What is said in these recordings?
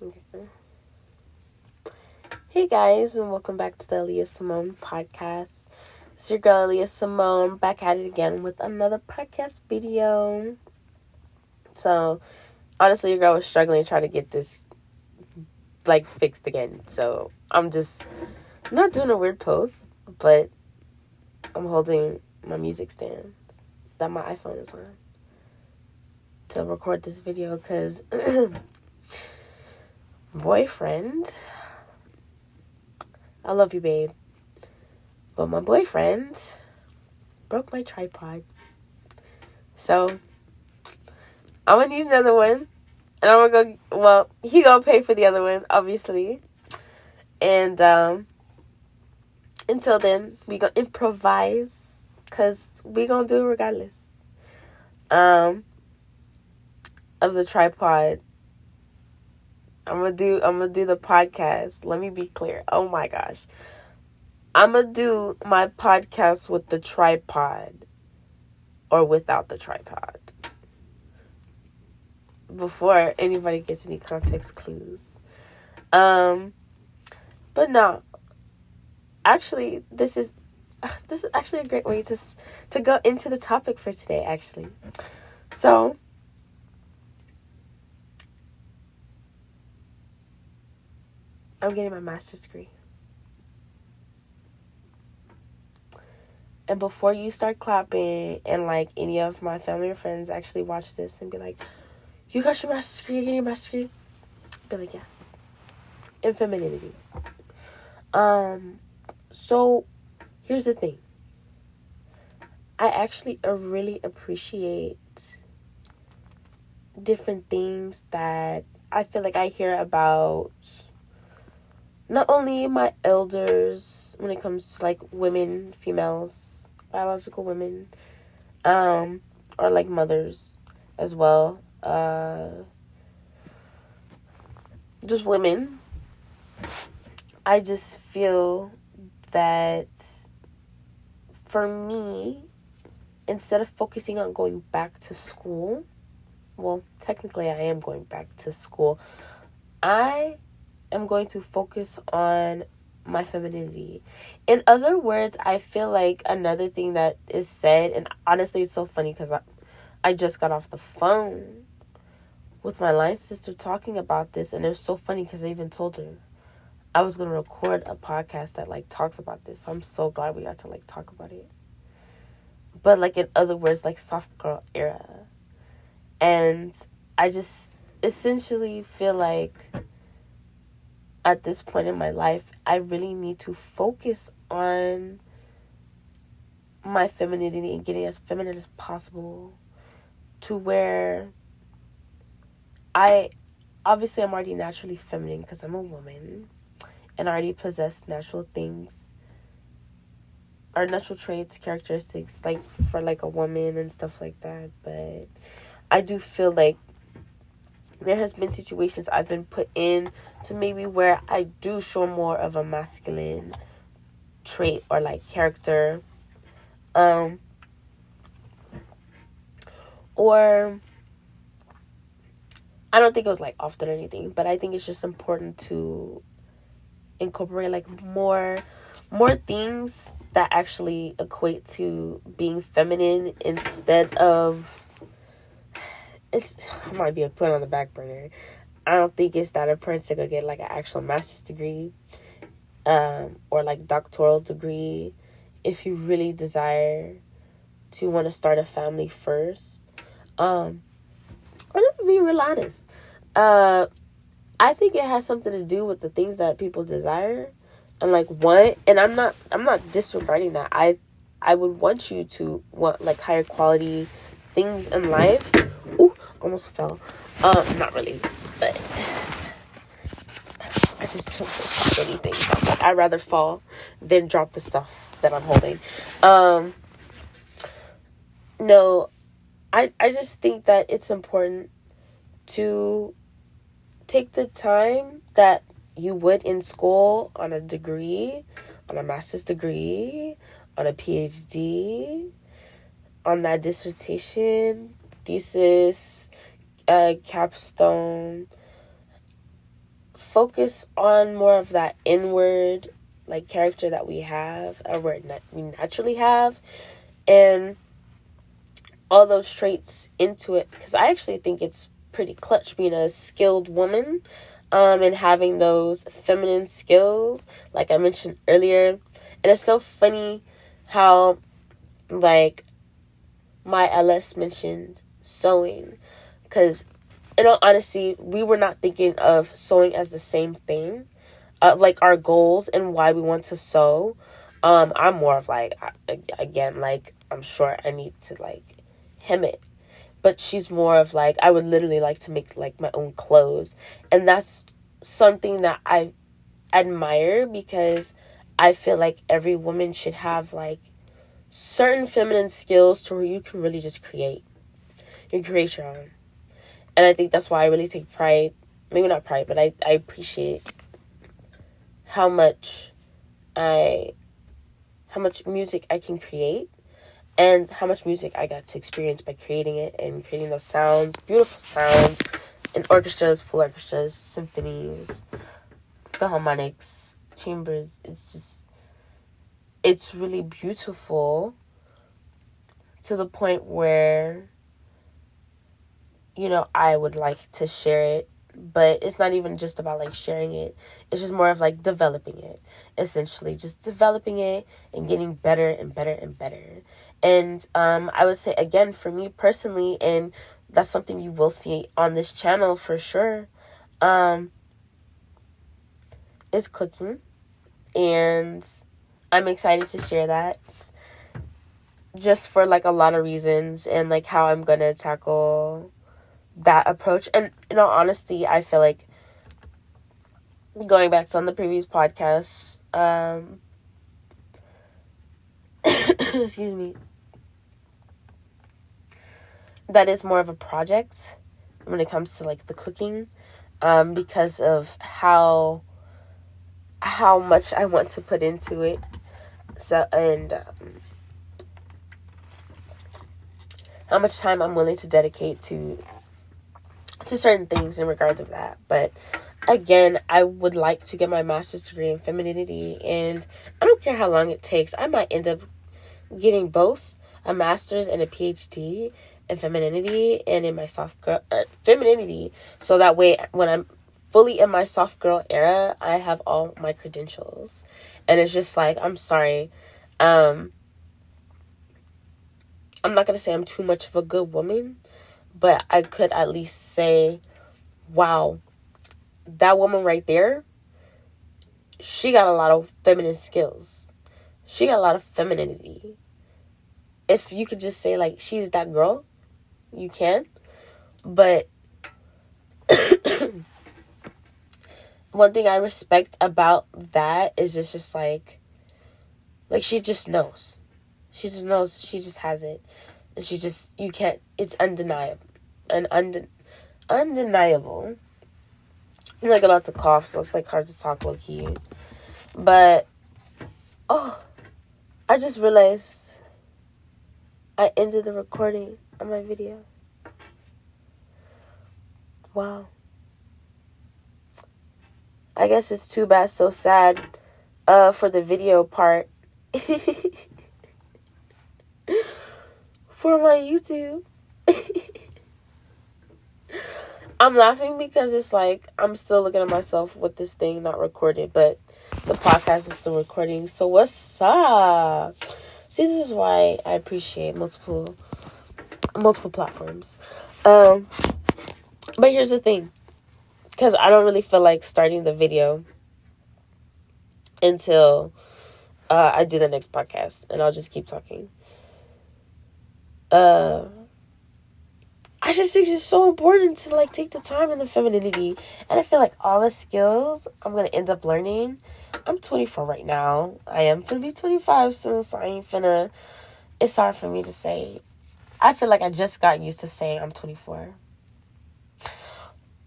Okay. Hey guys, and welcome back to the Aaliyah.Symone Podcast. It's your girl Aaliyah.Symone back at it again with another podcast video. So, honestly, your girl was struggling trying to get this fixed again. So, I'm just not doing a weird pose, but I'm holding my music stand that my iPhone is on to record this video because boyfriend, I love you, babe, but my boyfriend broke my tripod. So I'm gonna need another one, and I'm gonna go. Well, he gonna pay for the other one, obviously. And until then, we gonna improvise, cause we gonna do it regardless. Of the tripod, I'm gonna do the podcast. Let me be clear. Oh my gosh, I'm gonna do my podcast with the tripod, or without the tripod. Before anybody gets any context clues. But no. Actually, this is actually a great way to go into the topic for today, actually. So, I'm getting my master's degree. And before you start clapping and any of my family or friends actually watch this and be like, you got your master's degree, you're getting your master's degree? Be like, yes. In femininity. So here's the thing. I actually really appreciate different things that I feel like I hear about not only my elders when it comes to women, females, biological women, or mothers as well. Just women. I just feel that for me, instead of focusing on going back to school, well, technically I am going back to school, I am going to focus on my femininity. In other words, I feel like another thing that is said, and honestly it's so funny because I just got off the phone with my line sister talking about this, and it was so funny because I even told her I was going to record a podcast that talks about this. So I'm so glad we got to talk about it. But in other words, soft girl era. And I just essentially feel like at this point in my life, I really need to focus on my femininity and getting as feminine as possible, to where I'm already naturally feminine because I'm a woman and I already possess natural things or natural traits, characteristics for a woman and stuff like that. But I do feel like there has been situations I've been put in to maybe where I do show more of a masculine trait or character, or I don't think it was often or anything, but I think it's just important to incorporate more things that actually equate to being feminine instead of it might be a put on the back burner. I don't think it's that important to go get an actual master's degree, or doctoral degree, if you really desire to want to start a family first. I'm gonna be real honest. I think it has something to do with the things that people desire and want. And I'm not disregarding that. I would want you to want higher quality things in life. Ooh, almost fell. Not really, but I just don't touch anything. I'd rather fall than drop the stuff that I'm holding. No, I just think that it's important to take the time that you would in school on a degree, on a master's degree, on a PhD, on that dissertation, thesis, capstone, focus on more of that inward, like, character that we have, or we naturally have, and all those traits into it, because I actually think it's pretty clutch being a skilled woman, and having those feminine skills, like I mentioned earlier. And it's so funny how, like, my LS mentioned sewing, because in all honesty, we were not thinking of sewing as the same thing, like our goals and why we want to sew. I'm more of like, again, like, I'm sure I need to, like, hem it, but she's more of like, I would literally like to make, like, my own clothes. And that's something that I admire, because I feel like every woman should have, like, certain feminine skills to where you can really just create. You can create your own. And I think that's why I really take pride, maybe not pride, but I appreciate how much music I can create, and how much music I got to experience by creating it, and creating those sounds, beautiful sounds, in orchestras, full orchestras, symphonies, philharmonics, chambers. It's really beautiful, to the point where, I would like to share it, but it's not even just about, like, sharing it. It's just more of, like, developing it, essentially, just developing it and getting better and better and better. And I would say, again, for me personally, and that's something you will see on this channel for sure, is cooking. And I'm excited to share that, just for, like, a lot of reasons, and, like, how I'm gonna tackle that approach. And in all honesty, I feel like, going back to on the previous podcast, excuse me, that is more of a project when it comes to, like, the cooking, because of how much I want to put into it. So, and how much time I'm willing to dedicate to certain things in regards of that. But again, I would like to get my master's degree in femininity, and I don't care how long it takes. I might end up getting both a master's and a PhD in femininity and in my soft girl femininity, so that way when I'm fully in my soft girl era, I have all my credentials. And it's just like, I'm sorry, I'm not gonna say I'm too much of a good woman, but I could at least say, wow, that woman right there, she got a lot of feminine skills. She got a lot of femininity. If you could just say, like, she's that girl, you can. But one thing I respect about that is it's just like she just knows. She just knows. She just has it. And you can't, it's undeniable. And undeniable. I'm, like, about to cough, so it's, like, hard to talk low-key. But, I just realized I ended the recording of my video. Wow. I guess it's too bad, so sad, for the video part. For my YouTube. I'm laughing because it's like, I'm still looking at myself with this thing not recorded, but the podcast is still recording. So what's up? See, this is why I appreciate multiple platforms. But here's the thing, because I don't really feel like starting the video until I do the next podcast, and I'll just keep talking. I just think it's so important to, like, take the time in the femininity. And I feel like all the skills I'm going to end up learning. I'm 24 right now. I am going to be 25 soon, so I ain't finna... It's hard for me to say. I feel like I just got used to saying I'm 24.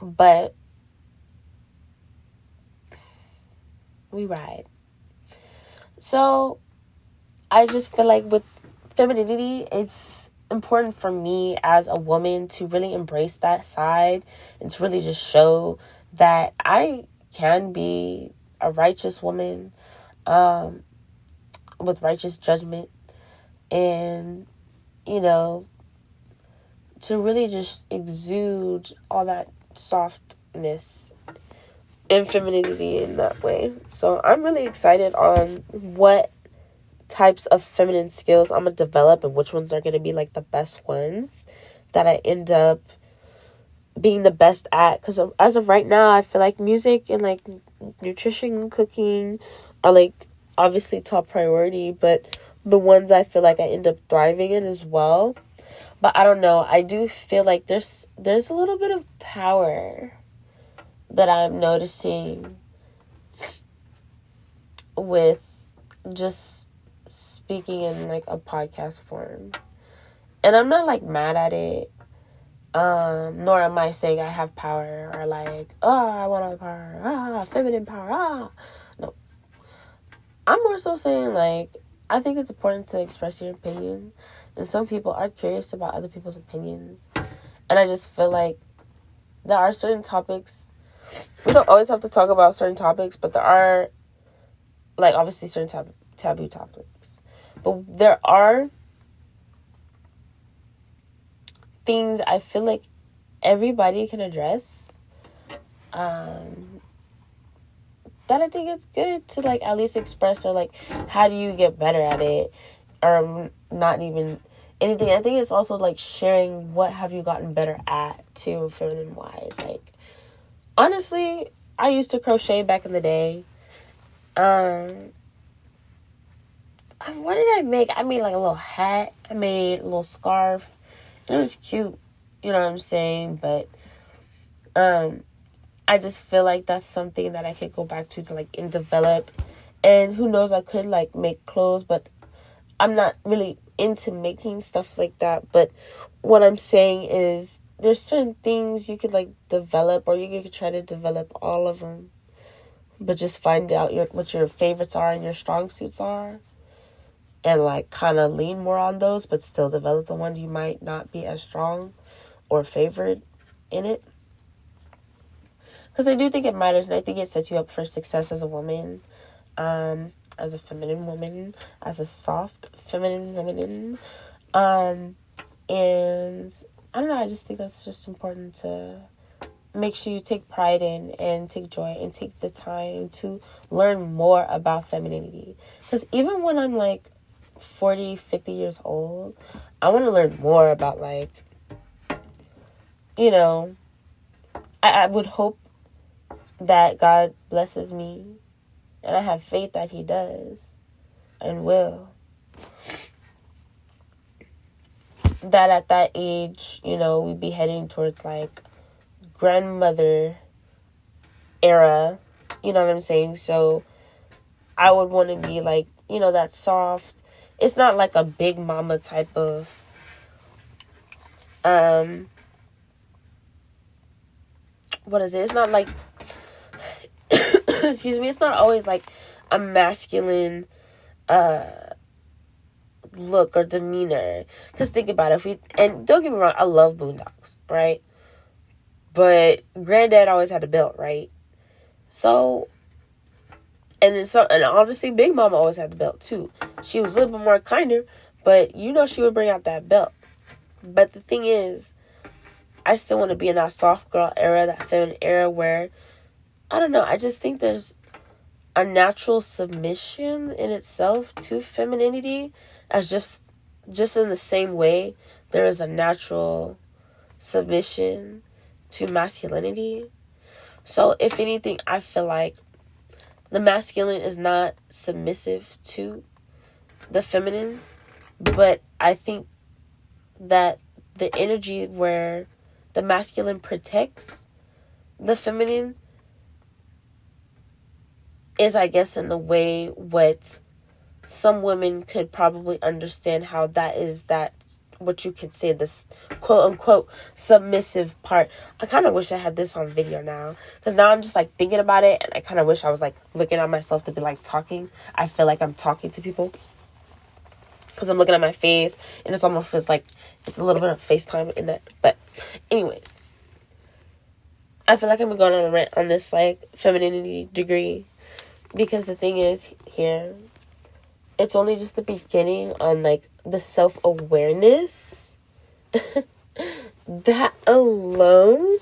But we ride. So I just feel like with femininity, it's important for me as a woman to really embrace that side, and to really just show that I can be a righteous woman, with righteous judgment, and, you know, to really just exude all that softness and femininity in that way. So I'm really excited on what types of feminine skills I'm going to develop and which ones are going to be like the best ones that I end up being the best at. Because as of right now, I feel like music and like nutrition, cooking are like obviously top priority, but the ones I feel like I end up thriving in as well. But I don't know, I do feel like there's a little bit of power that I'm noticing with just speaking in like a podcast form. And I'm not like mad at it. Nor am I saying I have power or like, oh, I want all the power. Feminine power. No. I'm more so saying like, I think it's important to express your opinion. And some people are curious about other people's opinions. And I just feel like there are certain topics. We don't always have to talk about certain topics, but there are, like, obviously certain taboo topics. But there are things I feel like everybody can address. That I think it's good to, like, at least express, or, like, how do you get better at it? Or not even anything. I think it's also, like, sharing what have you gotten better at, too, feminine-wise. Like, honestly, I used to crochet back in the day. What did I make? I made, like, a little hat. I made a little scarf. It was cute. You know what I'm saying? But, I just feel like that's something that I could go back to like, and develop. And who knows, I could, like, make clothes, but I'm not really into making stuff like that. But what I'm saying is there's certain things you could, like, develop, or you could try to develop all of them. But just find out what your favorites are and your strong suits are. And, like, kind of lean more on those, but still develop the ones you might not be as strong or favored in it. Because I do think it matters, and I think it sets you up for success as a woman, as a feminine woman, as a soft feminine woman. And I don't know, I just think that's just important to make sure you take pride in and take joy and take the time to learn more about femininity. Because even when I'm, like, 40, 50 years old, I want to learn more about, like, you know, I would hope that God blesses me, and I have faith that He does and will, that at that age, you know, we'd be heading towards, like, grandmother era, you know what I'm saying? So I would want to be, like, you know, that soft. It's not like a big mama type of what is it? It's not like excuse me, it's not always like a masculine look or demeanor. Because think about it, and don't get me wrong, I love Boondocks, right? But Granddad always had a belt, right? So, and obviously Big Mama always had the belt too. She was a little bit more kinder, but you know she would bring out that belt. But the thing is, I still want to be in that soft girl era, that feminine era where, I don't know, I just think there's a natural submission in itself to femininity, as just in the same way there is a natural submission to masculinity. So if anything, I feel like the masculine is not submissive to the feminine, but I think that the energy where the masculine protects the feminine is, I guess, in the way what some women could probably understand how that is that, what you could say, this quote-unquote submissive part. I kind of wish I had this on video now, because now I'm just, like, thinking about it, and I kind of wish I was, like, looking at myself to be, like, talking. I feel like I'm talking to people, because I'm looking at my face, and it's almost feels like it's a little bit of FaceTime in that. But anyways, I feel like I'm going on a rant on this, like, femininity degree. Because the thing is, here, it's only just the beginning on, like, the self-awareness. That alone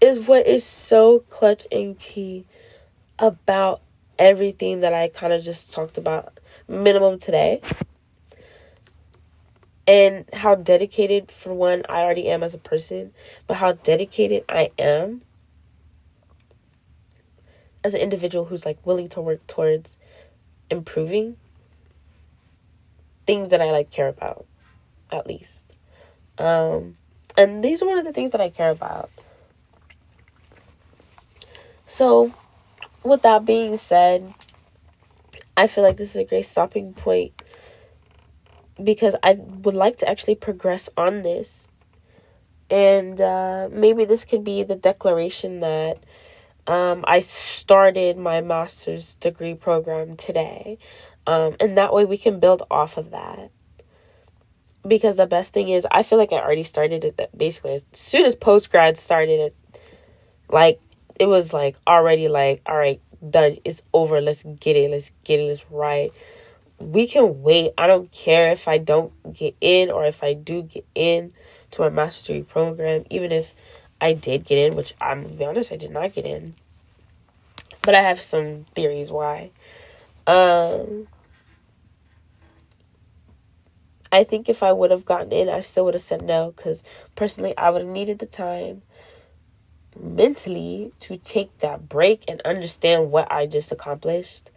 is what is so clutch and key about everything that I kind of just talked about, minimum today. And how dedicated, for one, I already am as a person, but how dedicated I am as an individual who's, like, willing to work towards improving things that I, like, care about, at least. And these are one of the things that I care about. So, with that being said, I feel like this is a great stopping point, because I would like to actually progress on this. And maybe this could be the declaration that I started my master's degree program today. And that way we can build off of that. Because the best thing is, I feel like I already started it basically as soon as post-grad started it. Like, it was like already like, all right, done. It's over. Let's get it. Let's write. We can wait. I don't care if I don't get in or if I do get in to my master's degree program. Even if I did get in, which I'm to be honest, I did not get in. But I have some theories why. I think if I would have gotten in, I still would have said no, because personally, I would have needed the time mentally to take that break and understand what I just accomplished,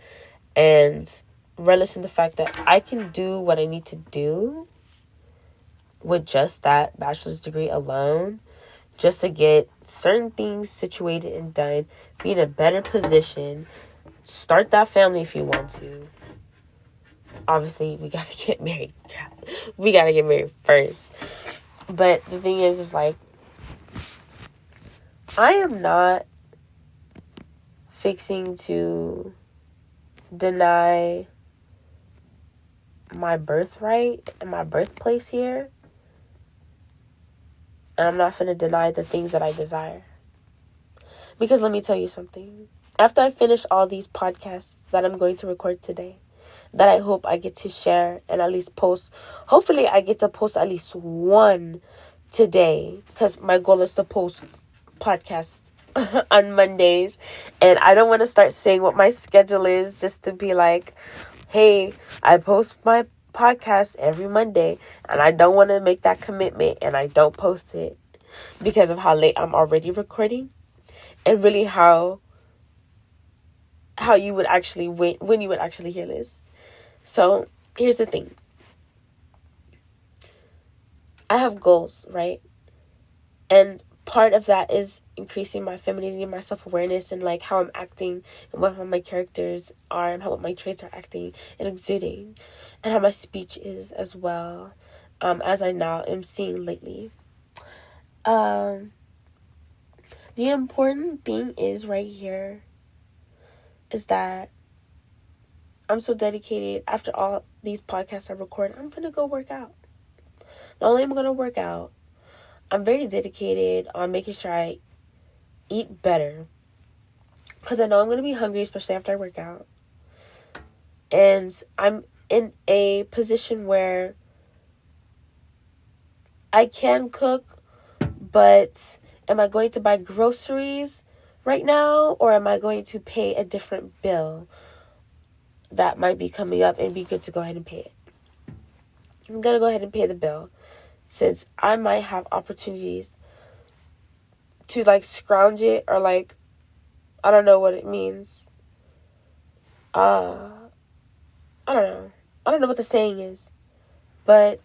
and relish in the fact that I can do what I need to do with just that bachelor's degree alone, just to get certain things situated and done, be in a better position, start that family if you want to. Obviously, we gotta get married. We gotta get married first. But the thing is like, I am not fixing to deny my birthright and my birthplace here. And I'm not finna deny the things that I desire. Because let me tell you something. After I finish all these podcasts that I'm going to record today, that I hope I get to share and at least post. Hopefully I get to post at least one today, because my goal is to post podcasts on Mondays. And I don't want to start saying what my schedule is just to be like, hey, I post my podcast every Monday, and I don't want to make that commitment and I don't post it because of how late I'm already recording, and really how you would actually when you would actually hear this. So, here's the thing. I have goals, right? And part of that is increasing my femininity, my self-awareness, and like how I'm acting, and what my characters are, and what my traits are acting and exuding, and how my speech is as well, as I now am seeing lately. The important thing is right here is that I'm so dedicated. After all these podcasts I record, I'm going to go work out. Not only am I going to work out, I'm very dedicated on making sure I eat better. Because I know I'm going to be hungry, especially after I work out. And I'm in a position where I can cook, but am I going to buy groceries right now? Or am I going to pay a different bill that might be coming up and be good to go ahead and pay it? I'm going to go ahead and pay the bill, since I might have opportunities to like scrounge it, or like, I don't know what it means. I don't know. I don't know what the saying is, but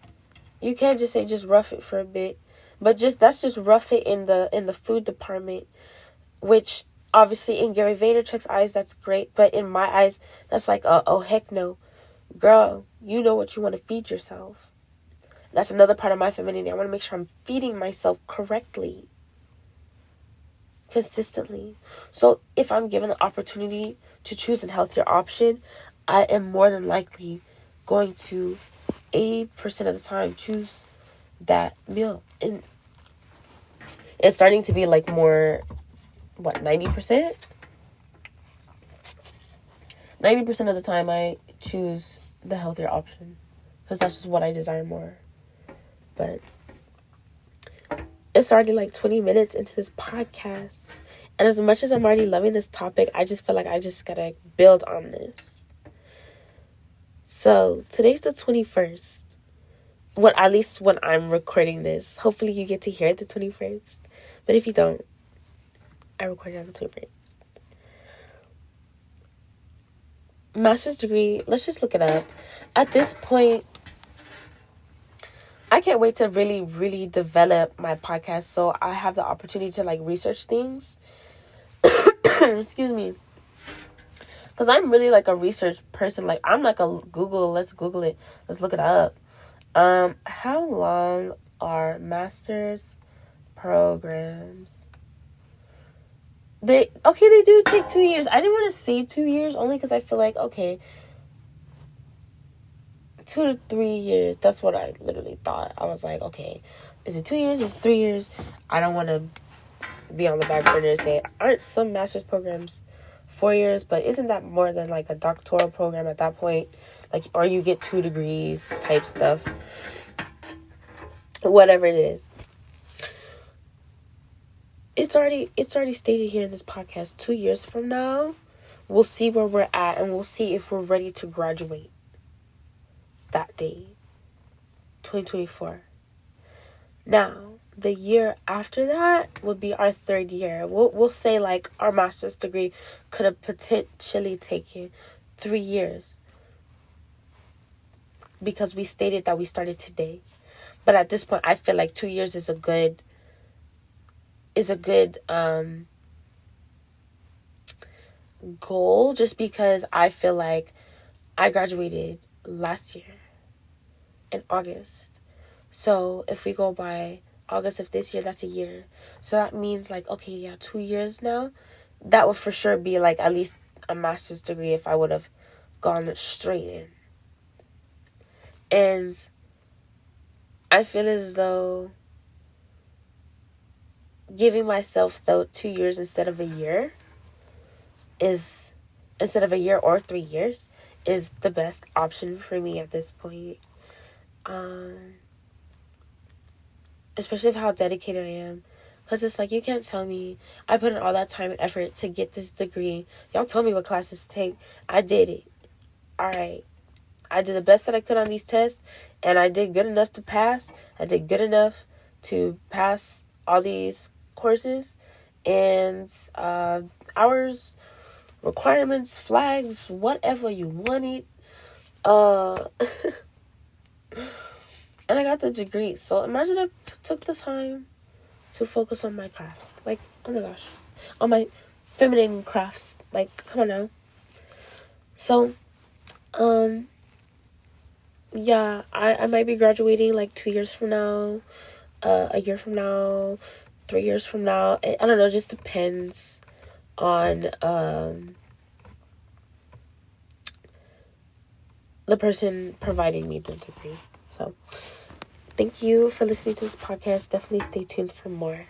you can't just say just rough it for a bit. But that's just rough it in the food department, which obviously in Gary Vaynerchuk's eyes that's great, but in my eyes that's like, oh heck no, girl, you know what you want to feed yourself. That's another part of my femininity. I want to make sure I'm feeding myself correctly, consistently. So if I'm given the opportunity to choose a healthier option, I am more than likely going to 80% of the time choose that meal. And it's starting to be like more 90%? 90% of the time I choose the healthier option because that's just what I desire more. But it's already like 20 minutes into this podcast. And as much as I'm already loving this topic, I just feel like I just gotta build on this. So today's the 21st. At least when I'm recording this. Hopefully you get to hear it the 21st. But if you don't, I recorded on the 21st. Master's degree, let's just look it up. At this point, I can't wait to really, really develop my podcast so I have the opportunity to like research things. Excuse me. Because I'm really like a research person. Like I'm like a Google, let's Google it. Let's look it up. How long are master's programs? They do take 2 years. I didn't want to say 2 years only because I feel like, okay, 2 to 3 years. That's what I literally thought. I was like, okay, is it 2 years? Is it 3 years? I don't want to be on the back burner and say, aren't some master's programs 4 years? But isn't that more than like a doctoral program at that point? Like, or you get 2 degrees type stuff. Whatever it is. It's already stated here in this podcast. 2 years from now, we'll see where we're at and we'll see if we're ready to graduate that day, 2024. Now, the year after that would be our 3rd year. We'll say like our master's degree could have potentially taken 3 years because we stated that we started today. But at this point, I feel like 2 years is a good goal, just because I feel like I graduated last year in August. So if we go by August of this year, that's a year. So that means like, okay, yeah, 2 years now. That would for sure be like at least a master's degree if I would have gone straight in. And I feel as though giving myself though 2 years instead of a year or 3 years is the best option for me at this point. Especially with how dedicated I am. Because it's like, you can't tell me I put in all that time and effort to get this degree. Y'all told me what classes to take. I did it. Alright. I did the best that I could on these tests. And I did good enough to pass. I did good enough to pass all these courses. And hours, requirements, flags, whatever you wanted. And I got the degree. So imagine I took the time to focus on my crafts. Like, oh my gosh. On my feminine crafts. Like, come on now. So, yeah, I might be graduating like 2 years from now, a year from now, 3 years from now. I don't know, it just depends on the person providing me the degree. So, thank you for listening to this podcast. Definitely stay tuned for more.